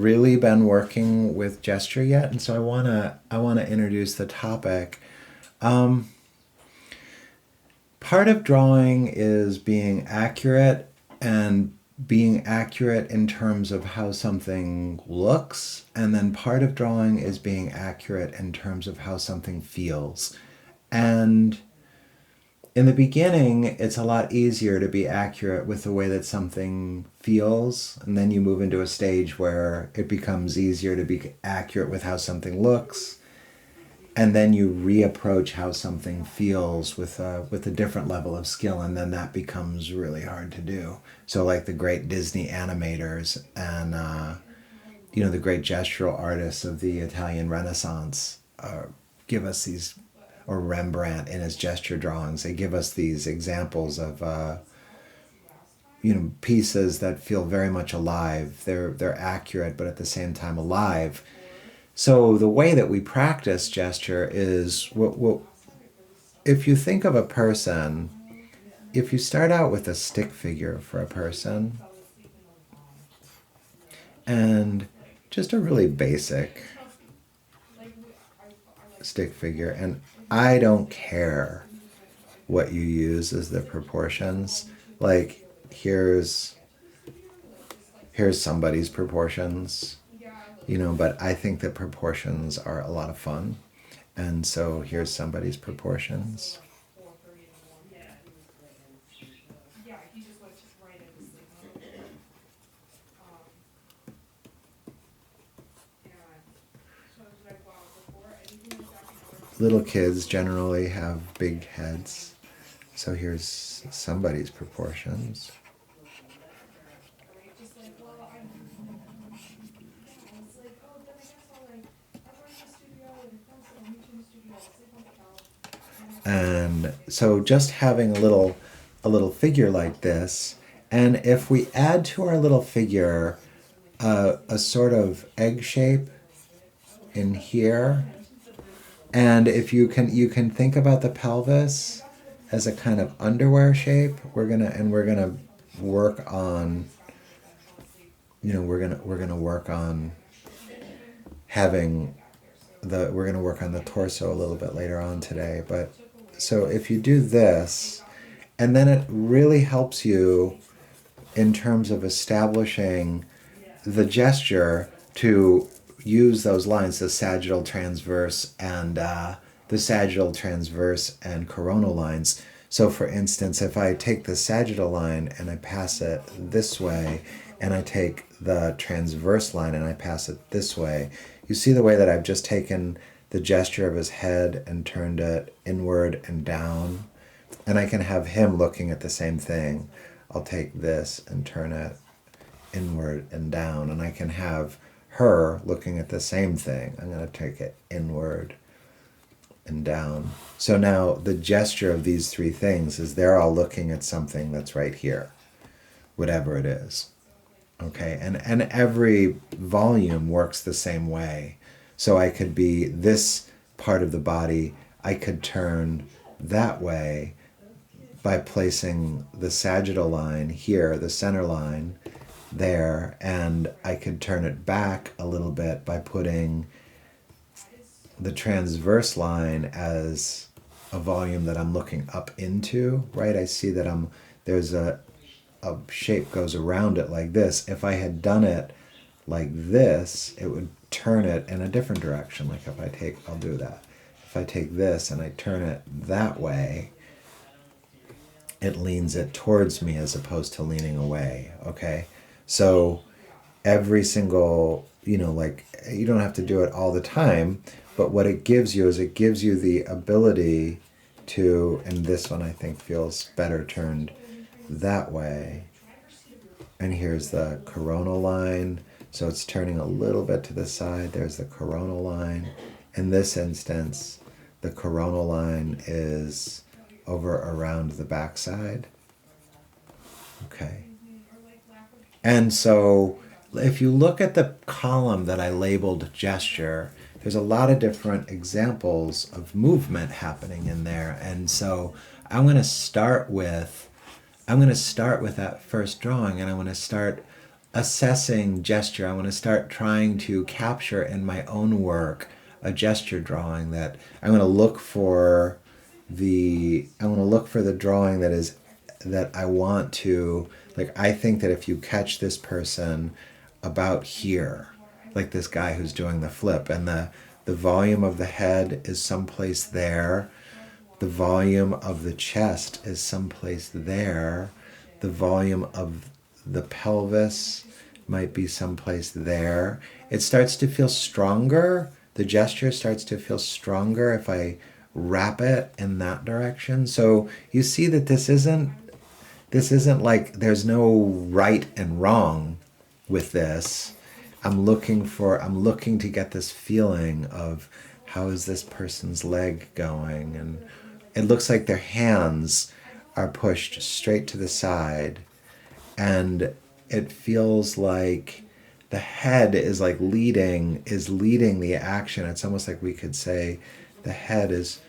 really been working with gesture yet, and so I wanna introduce the topic. Um, Part of drawing is being accurate, and being accurate in terms of how something looks, and then part of drawing is being accurate in terms of how something feels. And in the beginning, it's a lot easier to be accurate with the way that something feels, and then you move into a stage where it becomes easier to be accurate with how something looks, and then you reapproach how something feels with a different level of skill, and then that becomes really hard to do. So, like the great Disney animators and the great gestural artists of the Italian Renaissance give us these, or Rembrandt in his gesture drawings, they give us these examples of pieces that feel very much alive. They're accurate, but at the same time alive. So the way that we practice gesture is if you think of a person, if you start out with a stick figure for a person, and just a really basic stick figure, and I don't care what you use as the proportions. Like here's somebody's proportions, but I think that proportions are a lot of fun. And so here's somebody's proportions. Little kids generally have big heads. So here's somebody's proportions. And so just having a little figure like this, and if we add to our little figure a sort of egg shape in here, and if you can think about the pelvis as a kind of underwear shape, we're gonna work on we're gonna work on having we're gonna work on the torso a little bit later on today. But so if you do this, and then it really helps you in terms of establishing the gesture to use those lines, the sagittal transverse and coronal lines. So for instance, if I take the sagittal line and I pass it this way, and I take the transverse line and I pass it this way, you see the way that I've just taken the gesture of his head and turned it inward and down. And I can have him looking at the same thing. I'll take this and turn it inward and down. And I can have her looking at the same thing. I'm going to take it inward and down. So now the gesture of these three things is they're all looking at something that's right here, whatever it is. Okay, and every volume works the same way. So I could be this part of the body, I could turn that way by placing the sagittal line here, the center line there, and I could turn it back a little bit by putting the transverse line as a volume that I'm looking up into, right? I see that there's a shape goes around it like this. If I had done it like this, it would turn it in a different direction. Like I'll do that. If I take this and I turn it that way, it leans it towards me as opposed to leaning away, okay? So every single, you don't have to do it all the time, but what it gives you is it gives you the ability to, and this one I think feels better turned that way. And here's the coronal line. So it's turning a little bit to the side. There's the coronal line. In this instance, the coronal line is over around the backside. Okay. And so if you look at the column that I labeled gesture, there's a lot of different examples of movement happening in there. And so I'm going to start with that first drawing, and I'm going to start assessing gesture. I want to start trying to capture in my own work a gesture drawing that I'm going to look for the drawing that is that I want to, like, I think that if you catch this person about here, like this guy who's doing the flip, and the volume of the head is someplace there, the volume of the chest is someplace there, the volume of the pelvis might be someplace there. It starts to feel stronger. The gesture starts to feel stronger if I wrap it in that direction. So you see that this isn't like there's no right and wrong with this. I'm looking to get this feeling of how is this person's leg going, and it looks like their hands are pushed straight to the side, and it feels like the head is like leading the action. It's almost like we could say the head is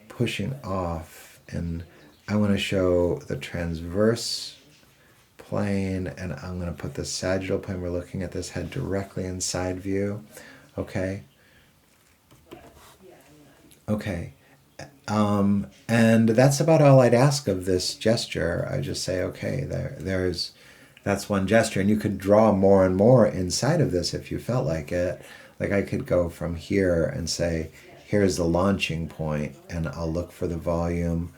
pushing off, and I want to show the transverse plane, and I'm going to put the sagittal plane. We're looking at this head directly in side view. Okay. Okay. And that's about all I'd ask of this gesture. I just say, okay, that's one gesture, and you could draw more and more inside of this if you felt like it. Like I could go from here and say, here's the launching point, and I'll look for the volume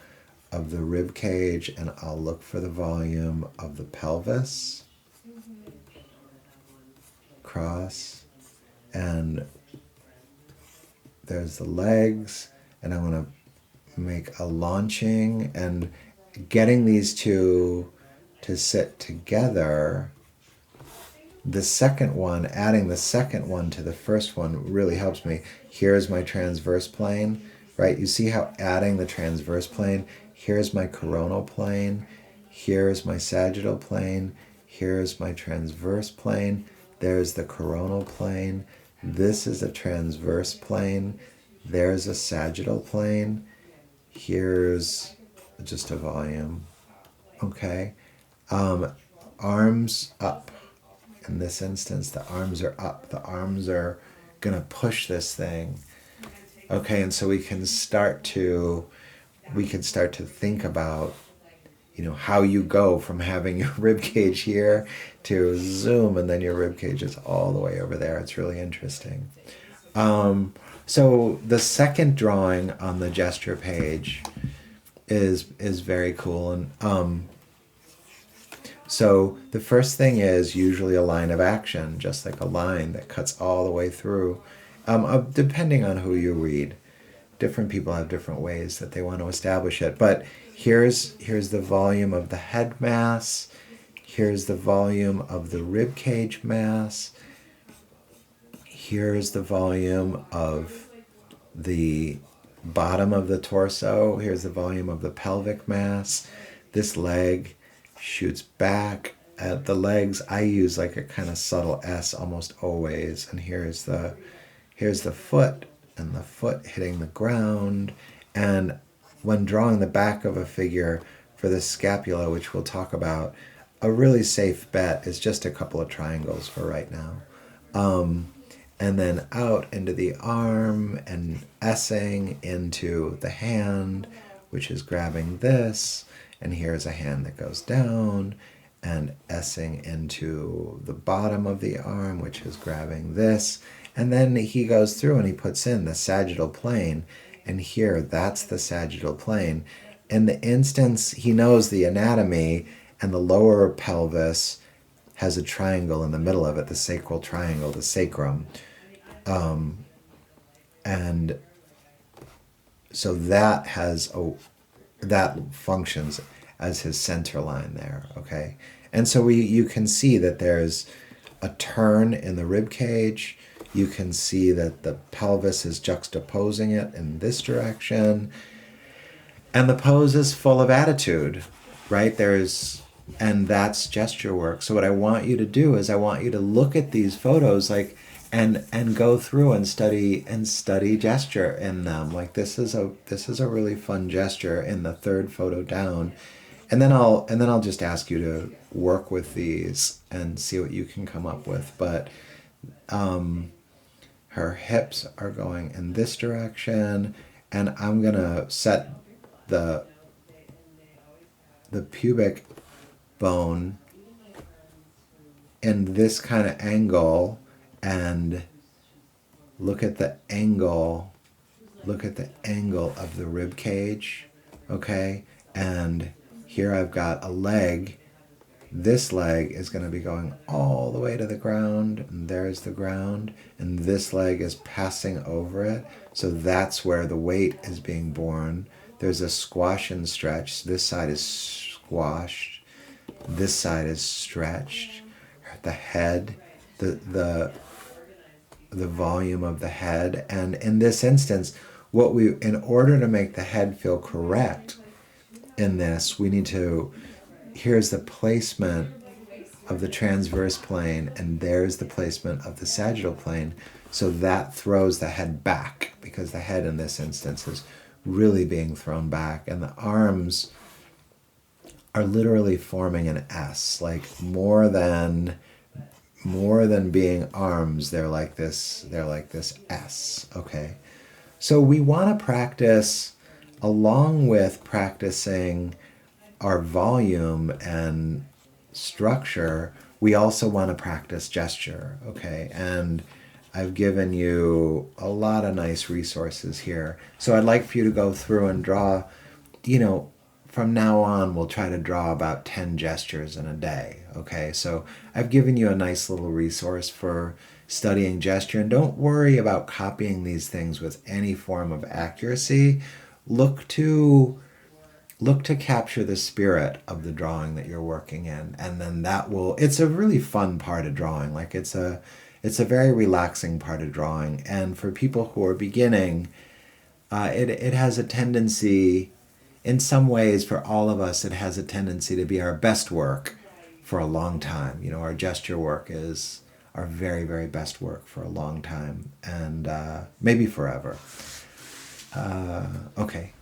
of the rib cage, and I'll look for the volume of the pelvis, cross, and there's the legs, and I want to make a launching, and getting these two to sit together. The second one, adding the second one to the first one really helps me. Here's my transverse plane, right? You see how adding the transverse plane, here's my coronal plane, here's my sagittal plane, here's my transverse plane, there's the coronal plane, this is a transverse plane, there's a sagittal plane, here's just a volume, okay? Arms up. In this instance, the arms are up. The arms are gonna push this thing. Okay, and so we can start to think about, how you go from having your rib cage here to zoom, and then your rib cage is all the way over there. It's really interesting. So the second drawing on the gesture page is very cool, and so the first thing is usually a line of action, just like a line that cuts all the way through. Depending on who you read, different people have different ways that they want to establish it. But here's the volume of the head mass. Here's the volume of the rib cage mass. Here's the volume of the bottom of the torso. Here's the volume of the pelvic mass. This leg shoots back. At the legs, I use like a kind of subtle S almost always. And here's the foot, and the foot hitting the ground. And when drawing the back of a figure for the scapula, which we'll talk about, a really safe bet is just a couple of triangles for right now. And then out into the arm, and S-ing into the hand, which is grabbing this. And here's a hand that goes down, and S-ing into the bottom of the arm, which is grabbing this. And then he goes through and he puts in the sagittal plane. And here, that's the sagittal plane. In the instance, he knows the anatomy, and the lower pelvis has a triangle in the middle of it, the sacral triangle, the sacrum. And so that functions as his center line there, okay? And so you can see that there's a turn in the rib cage. You can see that the pelvis is juxtaposing it in this direction. And the pose is full of attitude, right? And that's gesture work. So what I want you to do is I want you to look at these photos and go through and study gesture in them. Like this is a really fun gesture in the third photo down. And then I'll just ask you to work with these and see what you can come up with. But her hips are going in this direction, and I'm gonna set the the pubic bone in this kind of angle, and look at the angle look at the angle of the rib cage, okay? And here I've got a leg. This leg is going to be going all the way to the ground, and there's the ground, and this leg is passing over it. So that's where the weight is being borne. There's a squash and stretch. This side is squashed. This side is stretched. The head, the the volume of the head. And in this instance, in order to make the head feel correct in this, we need to, here's the placement of the transverse plane, and there's the placement of the sagittal plane. So that throws the head back, because the head in this instance is really being thrown back, and the arms are literally forming an S, like more than being arms, they're like this S, okay? So we want to practice, along with practicing our volume and structure, we also want to practice gesture, okay? And I've given you a lot of nice resources here. So I'd like for you to go through and draw, from now on, we'll try to draw about 10 gestures in a day, okay? So I've given you a nice little resource for studying gesture, and don't worry about copying these things with any form of accuracy. Look to capture the spirit of the drawing that you're working in, and then it's a really fun part of drawing. Like it's a very relaxing part of drawing, and for people who are beginning, it has a tendency, in some ways, for all of us, it has a tendency to be our best work for a long time. Our gesture work is our very, very best work for a long time, and maybe forever. Okay,